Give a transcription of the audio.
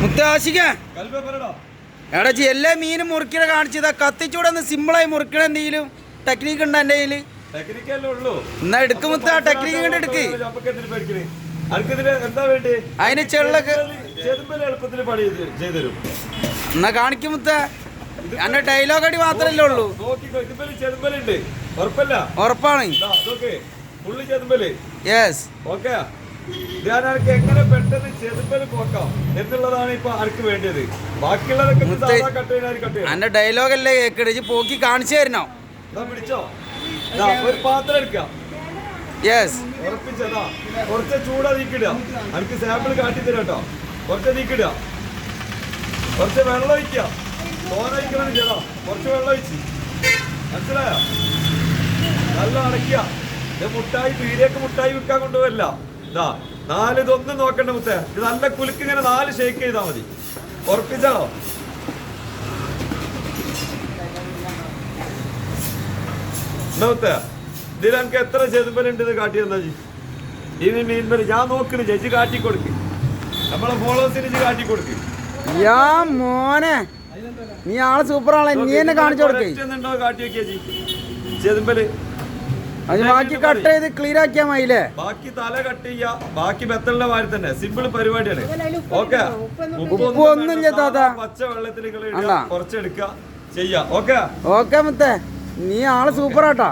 മുത്താശിക്ക എടാ എല്ലാ മീനും മുറിക്കണ കാണിച്ചതാ കത്തിച്ചൂടെ ഒന്ന് സിമ്പിളായി മുറിക്കണ എന്തെങ്കിലും ടെക്നിക്ക് ഉണ്ടോ എന്റെ കയ്യില്? എന്നാ എടുക്ക് മുത്ത, ടെക്നിക്ക് കണ്ട് എടുക്ക്. അതിന് ചെള്ളൊക്കെ എന്നാ കാണിക്കും മുത്ത. എന്റെ ഡയലോഗ് അടി മാത്രല്ലേ ഉള്ളൂ. ഉറപ്പാണ്. യെസ്. എങ്ങനെ പെട്ടെന്ന് ചെറുപ്പല് പോക്കാം എന്നുള്ളതാണ് ഇപ്പൊ ആർക്ക് വേണ്ടത്. ബാക്കിയുള്ളതൊക്കെ എന്റെ ഡയലോഗ് അല്ലേ കേക്കട്, പോക്കി കാണിച്ചു തരണോ? പിടിച്ചോ, ഒരു പാത്രം എടുക്കാം. യെസ്. ഉറപ്പിച്ചതാ, കുറച്ച് ചൂടാ നീക്കിടുക. എനിക്ക് സാമ്പിൾ കാട്ടി തരാം കേട്ടോ. കുറച്ച് നീക്കിടുക, കുറച്ച് വെള്ളം ഒഴിക്കുക. തോനൊഴിക്കണം ചെയ്താ, കുറച്ച് വെള്ളം ഒഴിച്ച്, മനസ്സിലായോ? നല്ല അടയ്ക്കുക. ഇത് മുട്ടായി പീടിയൊക്കെ മുട്ടായി വിൽക്കാൻ കൊണ്ടുപോകല്ല. ഇതാ 4 ഇതൊന്നും നോക്കണ്ട മുത്തേ. ഇത് നല്ല കുലുക്ക് ഇങ്ങനെ 4 ഷേക്ക് ചെയ്താൽ മതി. ഉറപ്പിച്ചാലോ? മുത്തേ, ഇതിൽ എനിക്ക് എത്ര ചെതുമ്പലുണ്ട് ഇത് കാട്ടിയെന്നാ ജി? ഇനി മീൻപല് ഞാൻ നോക്കണ്. ചേച്ചി കാട്ടിക്കൊടുക്ക്, നമ്മളെ ഫോളോവേഴ്സിന് കാട്ടിക്കൊടുക്ക്. മോനെ നീ ആള് സൂപ്പറാണല്ലേ, നീ എന്നെ കാണിച്ചു കൊടുക്കേ. കാട്ടി വെക്കിയ ജി ചെതുമ്പല് ബാക്കി കട്ട് ചെയ്ത് ക്ലിയർ ആക്കിയാ മതിയില്ലേ? ബാക്കി തല കട്ട് ചെയ്യാ, ബാക്കി മെത്തലിന്റെ മാതിരി തന്നെ സിമ്പിൾ പരിപാടിയാണ്. ഓക്കെ, ഉപ്പൊന്നും പച്ച വെള്ളത്തിൽ കുറച്ചെടുക്ക ചെയ്യാ. ഓക്കെ ഓക്കെ മുത്തേ, നീ ആള് സൂപ്പറാട്ടാ.